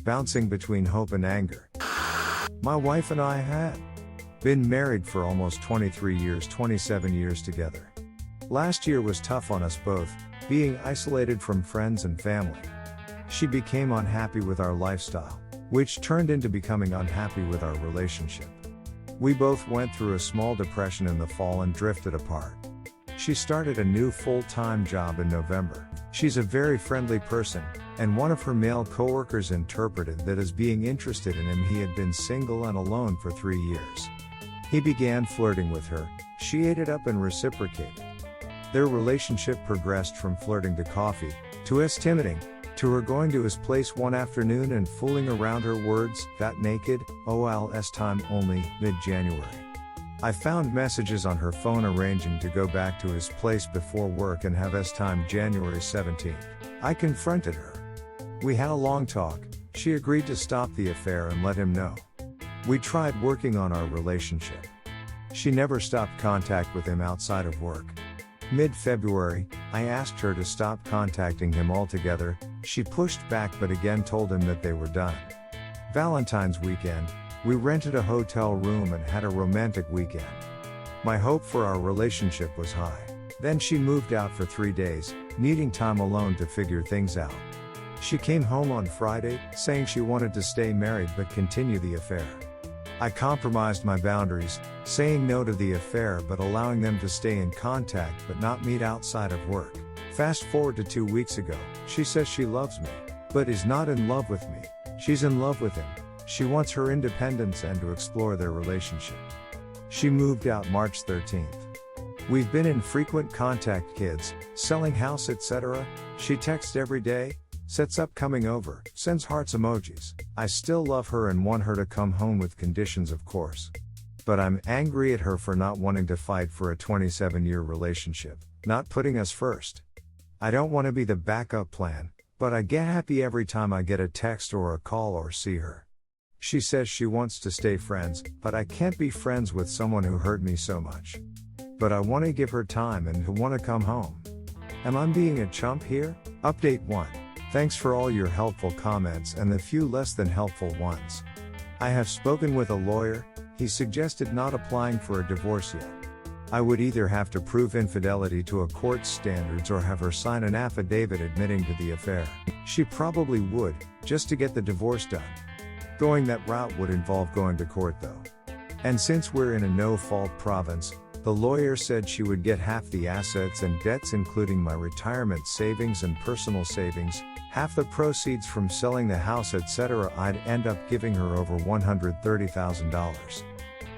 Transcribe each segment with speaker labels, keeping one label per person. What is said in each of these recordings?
Speaker 1: bouncing between hope and anger. My wife and I had been married for almost 23 years, 27 years together. Last year was tough on us both, being isolated from friends and family. She became unhappy with our lifestyle, which turned into becoming unhappy with our relationship. We both went through a small depression in the fall and drifted apart. She started a new full-time job in November. She's a very friendly person, and one of her male coworkers interpreted that as being interested in him. He had been single and alone for 3 years. He began flirting with her, she ate it up and reciprocated. Their relationship progressed from flirting to coffee, to estimating, to her going to his place one afternoon and fooling around. Her words, got naked, OLS time only, mid-January. I found messages on her phone arranging to go back to his place before work and have time January 17th. I confronted her. We had a long talk. She agreed to stop the affair and let him know. We tried working on our relationship. She never stopped contact with him outside of work. Mid-February, I asked her to stop contacting him altogether. She pushed back but again told him that they were done. Valentine's weekend, we rented a hotel room and had a romantic weekend. My hope for our relationship was high. Then she moved out for 3 days, needing time alone to figure things out. She came home on Friday, saying she wanted to stay married but continue the affair. I compromised my boundaries, saying no to the affair but allowing them to stay in contact but not meet outside of work. Fast forward to 2 weeks ago, she says she loves me, but is not in love with me. She's in love with him. She wants her independence and to explore their relationship. She moved out March 13th. We've been in frequent contact, kids, selling house, etc. She texts every day, sets up coming over, sends hearts emojis. I still love her and want her to come home with conditions, of course. But I'm angry at her for not wanting to fight for a 27-year relationship, not putting us first. I don't want to be the backup plan, but I get happy every time I get a text or a call or see her. She says she wants to stay friends, but I can't be friends with someone who hurt me so much. But I want to give her time and who want to come home. Am I being a chump here? Update 1. Thanks for all your helpful comments and the few less than helpful ones. I have spoken with a lawyer. He suggested not applying for a divorce yet. I would either have to prove infidelity to a court's standards or have her sign an affidavit admitting to the affair. She probably would, just to get the divorce done. Going that route would involve going to court though. And since we're in a no-fault province, the lawyer said she would get half the assets and debts including my retirement savings and personal savings, half the proceeds from selling the house, etc. I'd end up giving her over $130,000.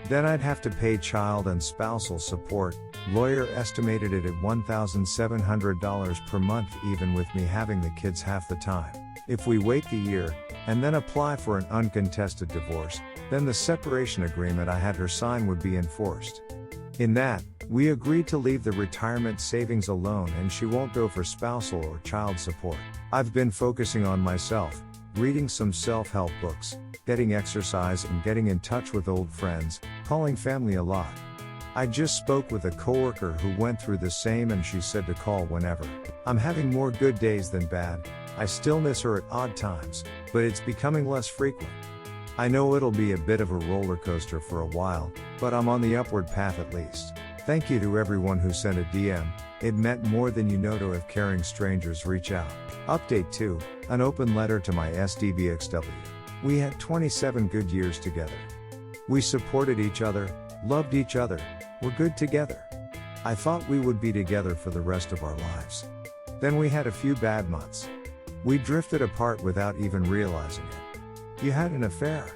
Speaker 1: Then I'd have to pay child and spousal support. Lawyer estimated it at $1,700 per month even with me having the kids half the time. If we wait the year, and then apply for an uncontested divorce, then the separation agreement I had her sign would be enforced. In that, we agreed to leave the retirement savings alone and she won't go for spousal or child support. I've been focusing on myself, reading some self-help books, getting exercise and getting in touch with old friends, calling family a lot. I just spoke with a coworker who went through the same and she said to call whenever. I'm having more good days than bad. I still miss her at odd times, but it's becoming less frequent. I know it'll be a bit of a roller coaster for a while, but I'm on the upward path at least. Thank you to everyone who sent a DM. It meant more than you know to have caring strangers reach out. Update 2, an open letter to my SDVXW. We had 27 good years together. We supported each other, loved each other, were good together. I thought we would be together for the rest of our lives. Then we had a few bad months. We drifted apart without even realizing it. You had an affair.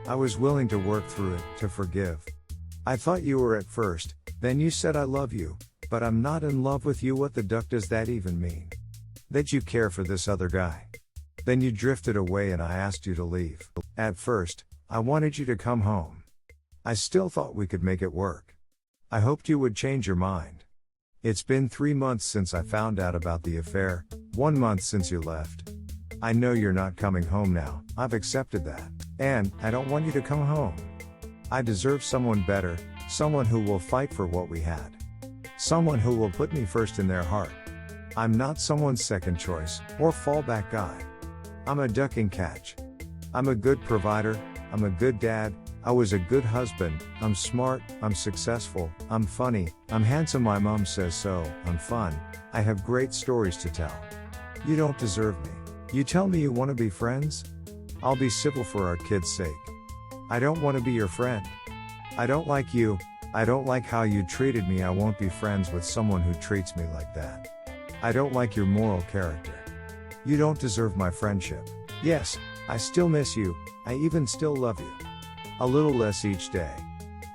Speaker 1: I was willing to work through it, to forgive. I thought you were at first, then you said I love you, but I'm not in love with you. What the duck does that even mean? That you care for this other guy. Then you drifted away and I asked you to leave. At first, I wanted you to come home. I still thought we could make it work. I hoped you would change your mind. It's been 3 months since I found out about the affair, 1 month since you left. I know you're not coming home now, I've accepted that. And, I don't want you to come home. I deserve someone better, someone who will fight for what we had. Someone who will put me first in their heart. I'm not someone's second choice, or fallback guy. I'm a duck and catch. I'm a good provider, I'm a good dad, I was a good husband, I'm smart, I'm successful, I'm funny, I'm handsome, my mom says so, I'm fun, I have great stories to tell. You don't deserve me. You tell me you want to be friends? I'll be civil for our kids' sake. I don't want to be your friend. I don't like you, I don't like how you treated me, I won't be friends with someone who treats me like that. I don't like your moral character. You don't deserve my friendship. Yes, I still miss you, I even still love you. A little less each day.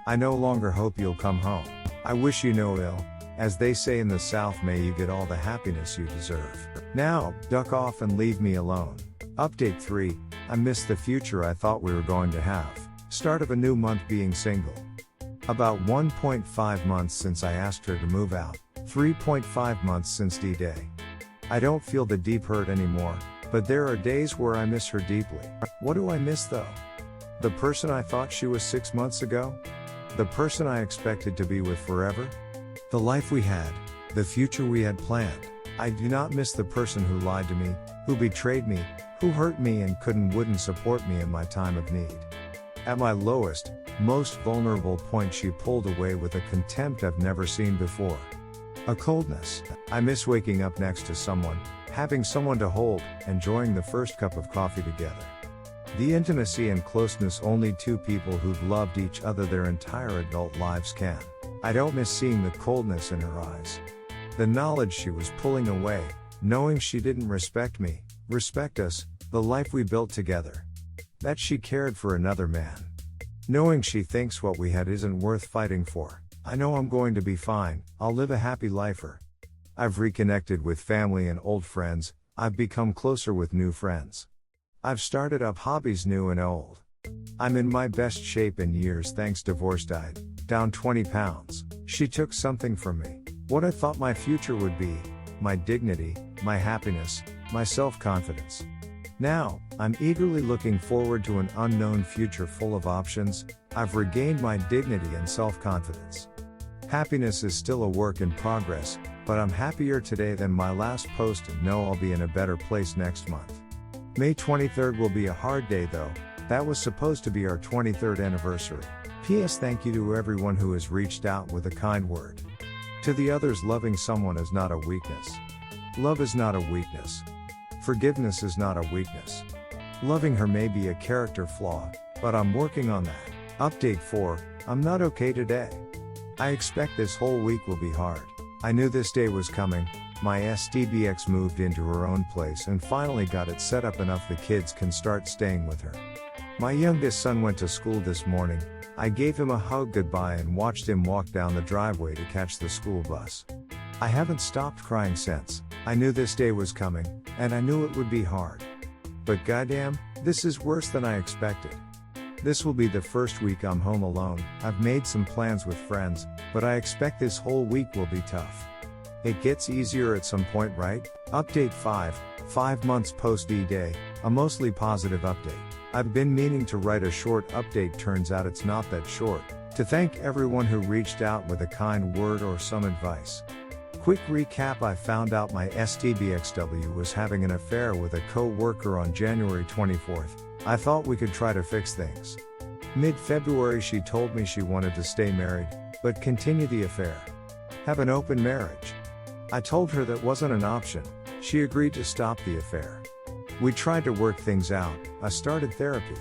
Speaker 1: I no longer hope you'll come home. I wish you no ill. As they say in the South, may you get all the happiness you deserve. Now, duck off and leave me alone. Update 3, I miss the future I thought we were going to have. Start of a new month being single. About 1.5 months since I asked her to move out. 3.5 months since D-Day. I don't feel the deep hurt anymore, but there are days where I miss her deeply. What do I miss though? The person I thought she was 6 months ago? The person I expected to be with forever? The life we had, the future we had planned. I do not miss the person who lied to me, who betrayed me, who hurt me and wouldn't support me in my time of need. At my lowest, most vulnerable point, she pulled away with a contempt I've never seen before. A coldness. I miss waking up next to someone, having someone to hold, enjoying the first cup of coffee together. The intimacy and closeness only two people who've loved each other their entire adult lives can. I don't miss seeing the coldness in her eyes. The knowledge she was pulling away, knowing she didn't respect me, respect us, the life we built together. That she cared for another man. Knowing she thinks what we had isn't worth fighting for. I know I'm going to be fine, I'll live a happy lifer. I've reconnected with family and old friends, I've become closer with new friends. I've started up hobbies new and old. I'm in my best shape in years thanks divorce died, down 20 pounds. She took something from me. What I thought my future would be, my dignity, my happiness, my self-confidence. Now, I'm eagerly looking forward to an unknown future full of options. I've regained my dignity and self-confidence. Happiness is still a work in progress, but I'm happier today than my last post and know I'll be in a better place next month. May 23rd will be a hard day though, that was supposed to be our 23rd anniversary. P.S. Thank you to everyone who has reached out with a kind word. To the others, loving someone is not a weakness. Love is not a weakness. Forgiveness is not a weakness. Loving her may be a character flaw, but I'm working on that. Update 4, I'm not okay today. I expect this whole week will be hard. I knew this day was coming. My SDBX moved into her own place and finally got it set up enough the kids can start staying with her. My youngest son went to school this morning. I gave him a hug goodbye and watched him walk down the driveway to catch the school bus. I haven't stopped crying since. I knew this day was coming, and I knew it would be hard. But goddamn, this is worse than I expected. This will be the first week I'm home alone. I've made some plans with friends, but I expect this whole week will be tough. It gets easier at some point, right? Update 5 months post D-Day, a mostly positive update. I've been meaning to write a short update, turns out it's not that short. To thank everyone who reached out with a kind word or some advice. Quick recap, I found out my STBXW was having an affair with a co-worker on January 24th. I thought we could try to fix things. Mid-February she told me she wanted to stay married, but continue the affair. Have an open marriage. I told her that wasn't an option. She agreed to stop the affair. We tried to work things out. I started therapy.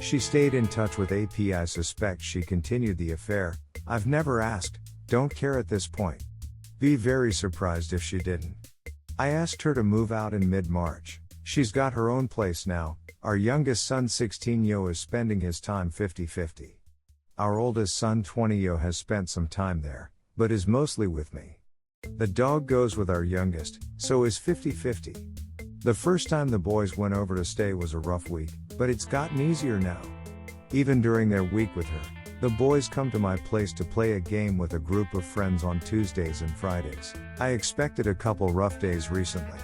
Speaker 1: She stayed in touch with AP. I suspect she continued the affair. I've never asked, don't care at this point. Be very surprised if she didn't. I asked her to move out in mid-March. She's got her own place now. Our youngest son 16 Yo is spending his time 50-50. Our oldest son 20 Yo has spent some time there, but is mostly with me. The dog goes with our youngest, so is 50-50. The first time the boys went over to stay was a rough week, but it's gotten easier now. Even during their week with her, the boys come to my place to play a game with a group of friends on Tuesdays and Fridays. I expected a couple rough days recently.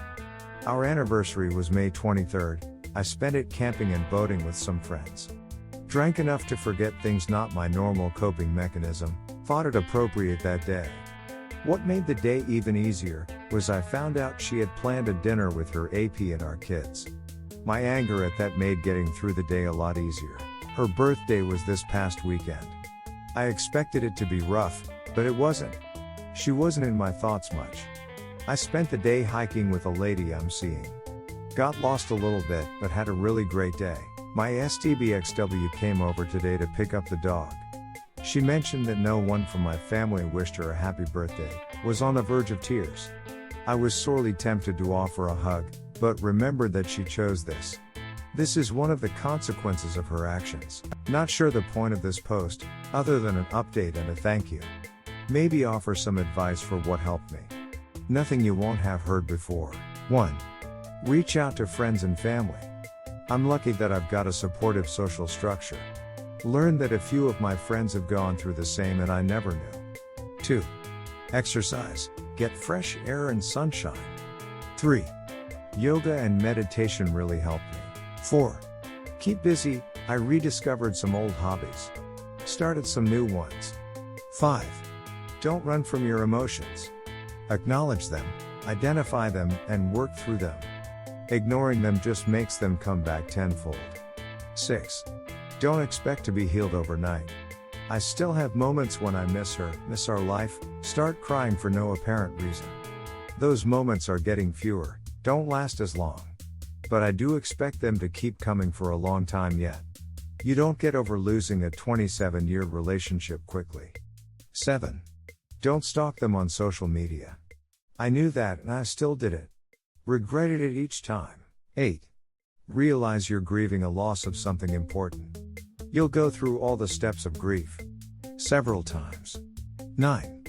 Speaker 1: Our anniversary was May 23rd. I spent it camping and boating with some friends. Drank enough to forget things, not my normal coping mechanism, thought it appropriate that day. What made the day even easier was I found out she had planned a dinner with her AP and our kids. My anger at that made getting through the day a lot easier. Her birthday was this past weekend. I expected it to be rough, but it wasn't. She wasn't in my thoughts much. I spent the day hiking with a lady I'm seeing. Got lost a little bit, but had a really great day. My STBXW came over today to pick up the dog. She mentioned that no one from my family wished her a happy birthday, was on the verge of tears. I was sorely tempted to offer a hug, but remembered that she chose this. This is one of the consequences of her actions. Not sure the point of this post, other than an update and a thank you. Maybe offer some advice for what helped me. Nothing you won't have heard before. 1. Reach out to friends and family. I'm lucky that I've got a supportive social structure. Learned that a few of my friends have gone through the same and I never knew. 2. Exercise, get fresh air and sunshine. 3. Yoga and meditation really helped me. 4. Keep busy, I rediscovered some old hobbies. Started some new ones. 5. Don't run from your emotions. Acknowledge them, identify them, and work through them. Ignoring them just makes them come back tenfold. 6. Don't expect to be healed overnight. I still have moments when I miss her, miss our life, start crying for no apparent reason. Those moments are getting fewer, don't last as long. But I do expect them to keep coming for a long time yet. You don't get over losing a 27-year relationship quickly. 7. Don't stalk them on social media. I knew that and I still did it. Regretted it each time. 8. Realize you're grieving a loss of something important. You'll go through all the steps of grief. Several times. 9.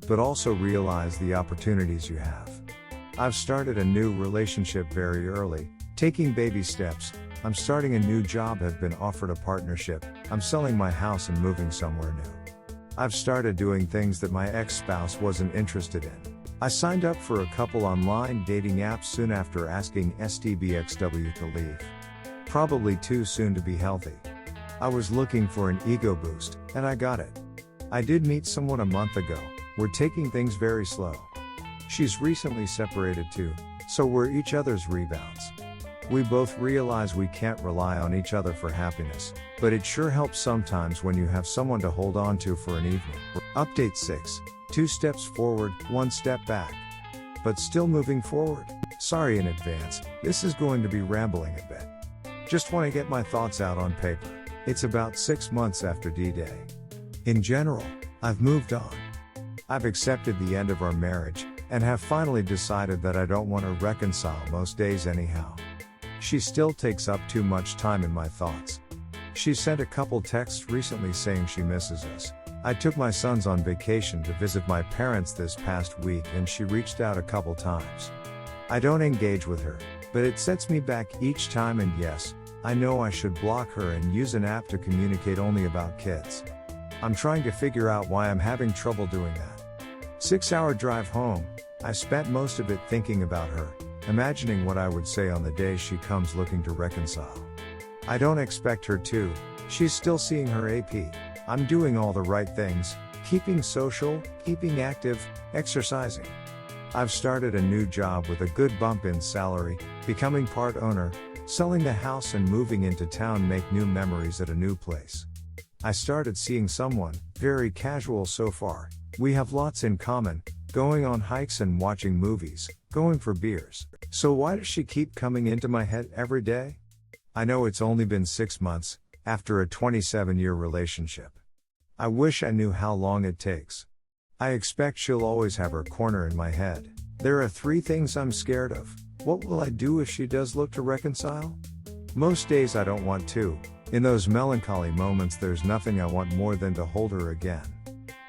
Speaker 1: But also realize the opportunities you have. I've started a new relationship very early, taking baby steps. I'm starting a new job, have been offered a partnership, I'm selling my house and moving somewhere new. I've started doing things that my ex-spouse wasn't interested in. I signed up for a couple online dating apps soon after asking STBXW to leave. Probably too soon to be healthy. I was looking for an ego boost, and I got it. I did meet someone a month ago, we're taking things very slow. She's recently separated too, so we're each other's rebounds. We both realize we can't rely on each other for happiness, but it sure helps sometimes when you have someone to hold on to for an evening. Update 6. 2 steps forward, 1 step back. But still moving forward. Sorry in advance, this is going to be rambling a bit. Just want to get my thoughts out on paper. It's about 6 months after D-Day. In general, I've moved on. I've accepted the end of our marriage, and have finally decided that I don't want to reconcile most days anyhow. She still takes up too much time in my thoughts. She sent a couple texts recently saying she misses us. I took my sons on vacation to visit my parents this past week and she reached out a couple times. I don't engage with her, but it sets me back each time, and yes, I know I should block her and use an app to communicate only about kids. I'm trying to figure out why I'm having trouble doing that. 6-hour drive home, I spent most of it thinking about her, imagining what I would say on the day she comes looking to reconcile. I don't expect her to, she's still seeing her AP. I'm doing all the right things, keeping social, keeping active, exercising. I've started a new job with a good bump in salary, becoming part owner, selling the house and moving into town, make new memories at a new place. I started seeing someone, very casual so far, we have lots in common, going on hikes and watching movies, going for beers. So why does she keep coming into my head every day? I know it's only been 6 months, after a 27-year relationship. I wish I knew how long it takes. I expect she'll always have her corner in my head. There are 3 things I'm scared of. What will I do if she does look to reconcile? Most days I don't want to. In those melancholy moments there's nothing I want more than to hold her again.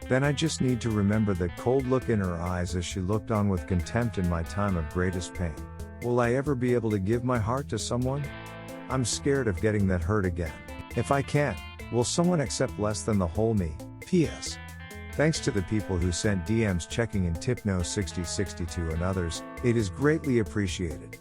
Speaker 1: Then I just need to remember that cold look in her eyes as she looked on with contempt in my time of greatest pain. Will I ever be able to give my heart to someone? I'm scared of getting that hurt again. If I can't, will someone accept less than the whole me? P.S. Thanks to the people who sent DMs checking in Tipno6062 and others, it is greatly appreciated.